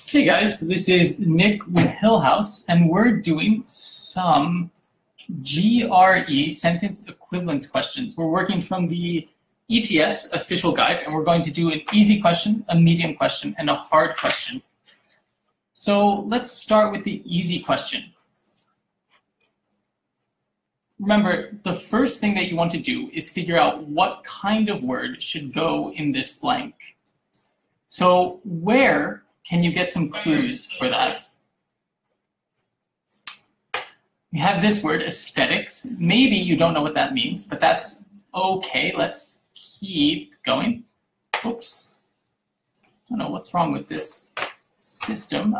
Hey guys, this is Nick with Hillhouse, and we're doing some GRE Sentence Equivalence questions. We're working from the ETS official guide, and we're going to do an easy question, a medium question, and a hard question. So let's start with the easy question. Remember, the first thing that you want to do is figure out what kind of word should go in this blank. So where can you get some clues for that? We have this word, aesthetics. Maybe you don't know what that means, but that's okay. Let's keep going. Oops. I don't know what's wrong with this system.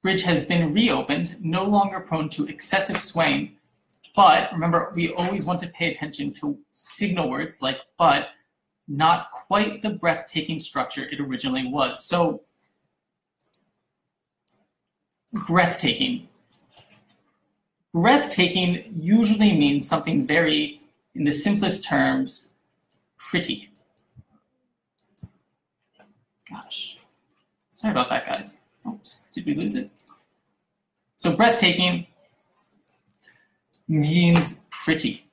Bridge has been reopened, no longer prone to excessive swaying. But remember, we always want to pay attention to signal words like but, not quite the breathtaking structure it originally was. So, breathtaking. Breathtaking usually means something very, in the simplest terms, pretty. Gosh, sorry about that, guys. Oops, did we lose it? So breathtaking means pretty.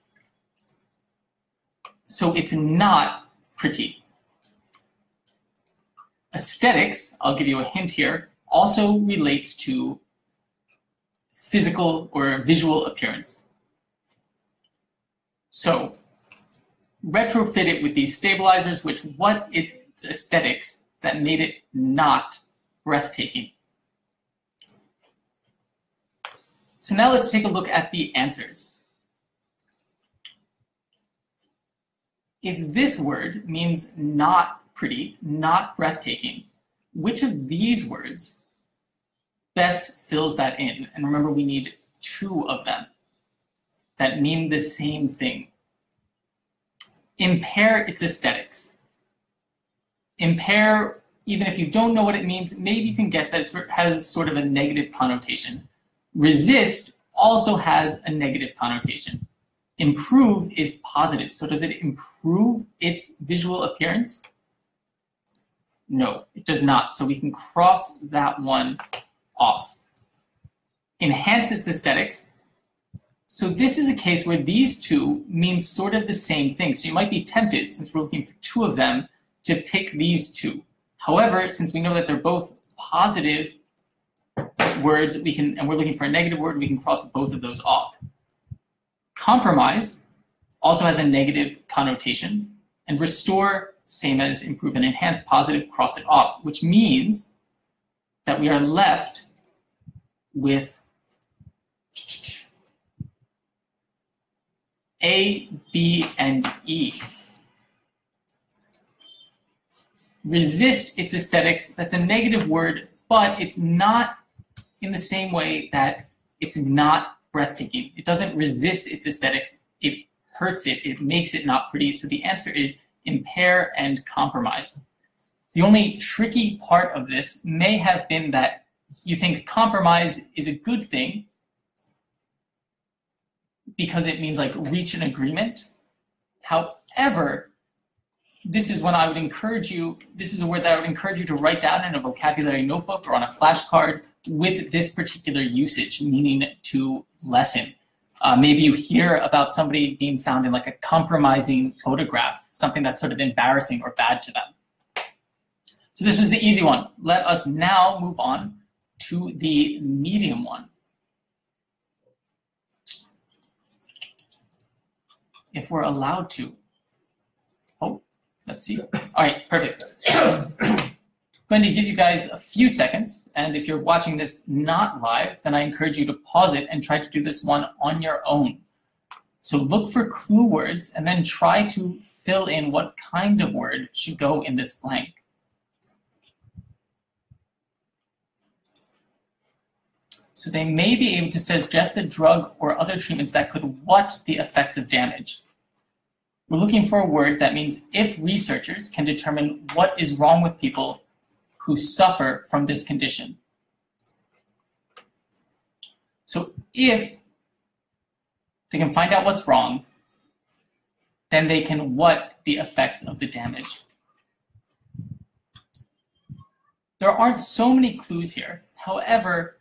So it's not pretty. Aesthetics, I'll give you a hint here, also relates to physical or visual appearance. So retrofit it with these stabilizers, which what it's aesthetics that made it not breathtaking. So now let's take a look at the answers. If this word means not pretty, not breathtaking, which of these words best fills that in? And remember, we need two of them that mean the same thing. Impair its aesthetics. Impair, even if you don't know what it means, maybe you can guess that it has sort of a negative connotation. Resist also has a negative connotation. Improve is positive. So does it improve its visual appearance? No, it does not. So we can cross that one off. Enhance its aesthetics. So this is a case where these two mean sort of the same thing. So you might be tempted, since we're looking for two of them, to pick these two. However, since we know that they're both positive words, and we're looking for a negative word, we can cross both of those off. Compromise also has a negative connotation, and restore, same as improve and enhance, positive, cross it off, which means that we are left with A, B, and E. Resist its aesthetics, that's a negative word, but it's not in the same way that it's not breathtaking. It doesn't resist its aesthetics, it hurts it, it makes it not pretty. So the answer is impair and compromise. The only tricky part of this may have been that you think compromise is a good thing because it means like reach an agreement. However, this is when I would encourage you, this is a word that I would encourage you to write down in a vocabulary notebook or on a flashcard with this particular usage, meaning to lessen. Maybe you hear about somebody being found in like a compromising photograph, something that's sort of embarrassing or bad to them. So this was the easy one. Let us now move on to the medium one. If we're allowed to. Oh, let's see. All right, perfect. I'm going to give you guys a few seconds, and if you're watching this not live, then I encourage you to pause it and try to do this one on your own. So look for clue words and then try to fill in what kind of word should go in this blank. So they may be able to suggest a drug or other treatments that could what the effects of damage. We're looking for a word that means if researchers can determine what is wrong with people who suffer from this condition. So if they can find out what's wrong, then they can what the effects of the damage. There aren't so many clues here. However,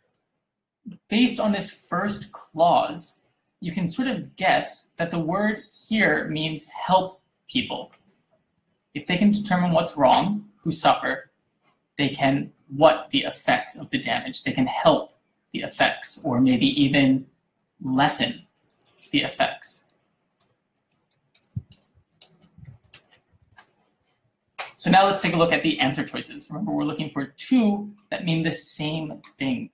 based on this first clause, you can sort of guess that the word here means help people. If they can determine what's wrong, who suffer, they can what the effects of the damage. They can help the effects, or maybe even lessen the effects. So now let's take a look at the answer choices. Remember, we're looking for two that mean the same thing.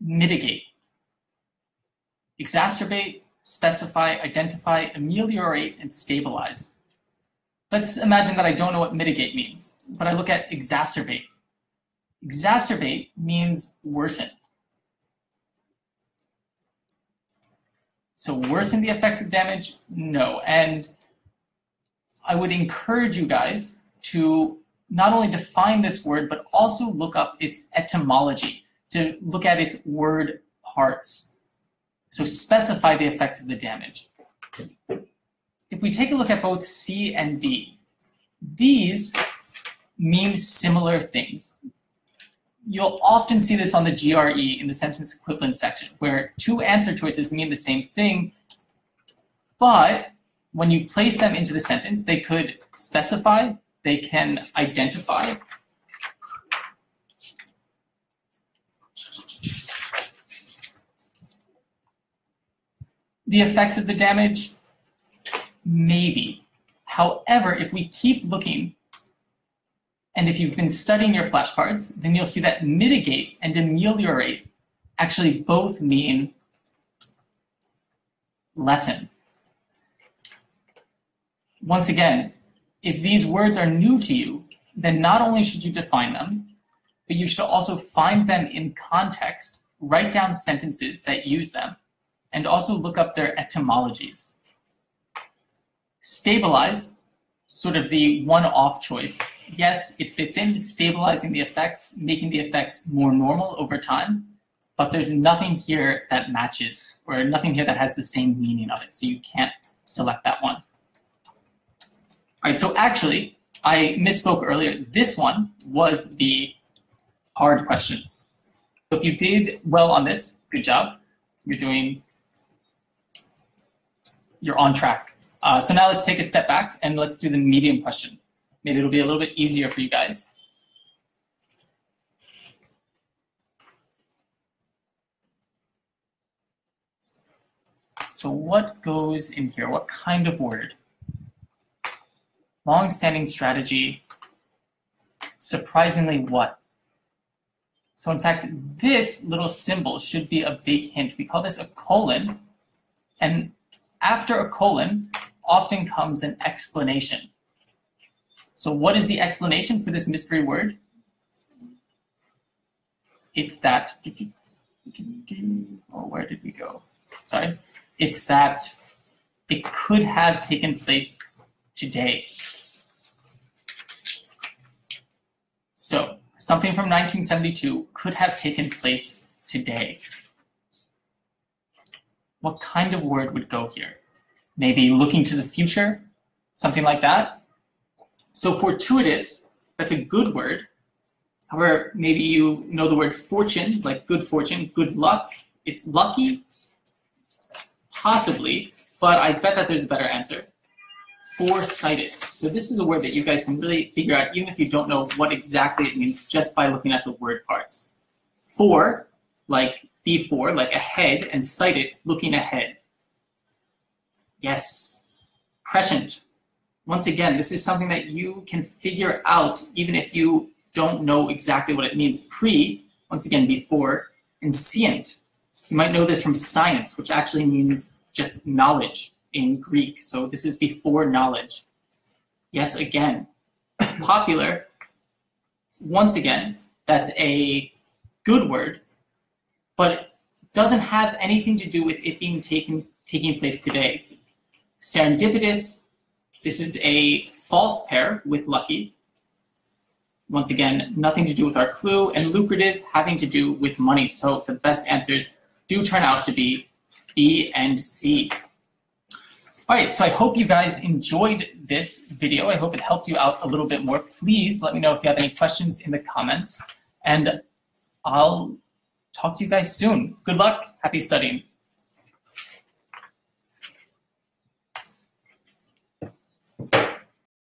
Mitigate. Exacerbate, specify, identify, ameliorate, and stabilize. Let's imagine that I don't know what mitigate means, but I look at exacerbate. Exacerbate means worsen. So worsen the effects of damage? No. And I would encourage you guys to not only define this word, but also look up its etymology, to look at its word parts. So specify the effects of the damage. If we take a look at both C and D, these mean similar things. You'll often see this on the GRE in the sentence equivalence section, where two answer choices mean the same thing, but when you place them into the sentence, they could specify, they can identify, the effects of the damage, maybe. However, if we keep looking, and if you've been studying your flashcards, then you'll see that mitigate and ameliorate actually both mean lessen. Once again, if these words are new to you, then not only should you define them, but you should also find them in context, write down sentences that use them, and also look up their etymologies. Stabilize, sort of the one-off choice. Yes, it fits in stabilizing the effects, making the effects more normal over time, but there's nothing here that matches, or nothing here that has the same meaning of it, so you can't select that one. All right, so actually, I misspoke earlier. This one was the hard question. So if you did well on this, good job. You're on track. So now let's take a step back and let's do the medium question. Maybe it'll be a little bit easier for you guys. So what goes in here? What kind of word? Long-standing strategy. Surprisingly what? So in fact, this little symbol should be a big hint. We call this a colon. And after a colon, often comes an explanation. So what is the explanation for this mystery word? It's that, oh, where did we go? Sorry. It's that it could have taken place today. So something from 1972 could have taken place today. What kind of word would go here? Maybe looking to the future, something like that. So fortuitous, that's a good word. However, maybe you know the word fortune, like good fortune, good luck. It's lucky, possibly, but I bet that there's a better answer. Foresighted. So this is a word that you guys can really figure out, even if you don't know what exactly it means, just by looking at the word parts. For, like before, like ahead, and sighted, looking ahead. Yes. Prescient. Once again, this is something that you can figure out even if you don't know exactly what it means. Pre, once again, before, and scient. You might know this from science, which actually means just knowledge in Greek. So this is before knowledge. Yes, again. Popular. Once again, that's a good word, but it doesn't have anything to do with it being taking place today. Serendipitous. This is a false pair with lucky. Once again, nothing to do with our clue. And lucrative, having to do with money. So the best answers do turn out to be B and C. All right, so I hope you guys enjoyed this video. I hope it helped you out a little bit more. Please let me know if you have any questions in the comments, and I'll talk to you guys soon. Good luck. Happy studying.